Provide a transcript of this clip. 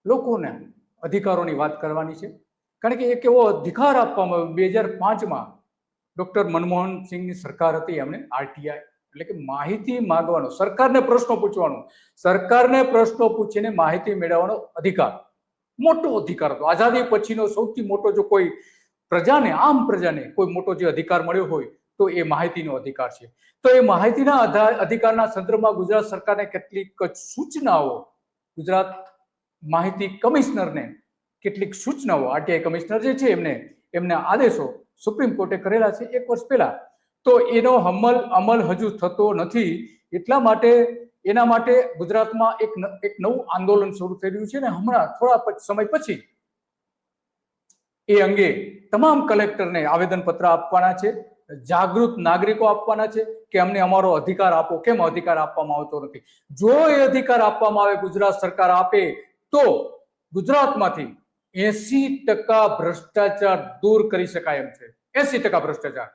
લોકોને અધિકારોની વાત કરવાની છે, કારણ કે એક એવો અધિકાર આપવામાં આવ્યો 2005માં ડોક્ટર મનમોહન સિંહની સરકાર હતી, એમણે આરટીઆઈ એટલે કે માહિતી માંગવાનો, સરકારને પ્રશ્નો પૂછવાનો, સરકારને પ્રશ્નો પૂછીને માહિતી મેળવવાનો અધિકાર, મોટો અધિકાર હતો. આઝાદી પછીનો સૌથી મોટો, જો કોઈ પ્રજાને, આમ પ્રજાને કોઈ મોટો જે અધિકાર મળ્યો હોય તો એ માહિતીનો અધિકાર છે. તો એ માહિતીના અધિકારના સંદર્ભમાં ગુજરાત સરકારને કેટલીક સૂચનાઓ, ગુજરાત માહિતી કમિશનરને કેટલીક સૂચનાઓ, આરટીઆઈ કમિશનર જે છે એમને આદેશો સુપ્રીમ કોર્ટે કરેલા છે 1 વર્ષ પહેલા. તો એનો અમલ હજુ થતો નથી. એટલા માટે એના માટે ગુજરાતમાં એક નવું આંદોલન શરૂ થઈ રહ્યું છે ને હમણાં થોડા સમય પછી એ અંગે તમામ કલેક્ટરને આવેદનપત્ર આપવાના છે, જાગૃત નાગરિકો આપવાના છે કે અમને અમારો અધિકાર આપો. કેમ અધિકાર આપવામાં આવતો નથી? જો એ અધિકાર આપવામાં આવે, ગુજરાત સરકાર આપે, તો ગુજરાતમાંથી 80% ભ્રષ્ટાચાર દૂર કરી શકાય એમ છે. 80% ભ્રષ્ટાચાર.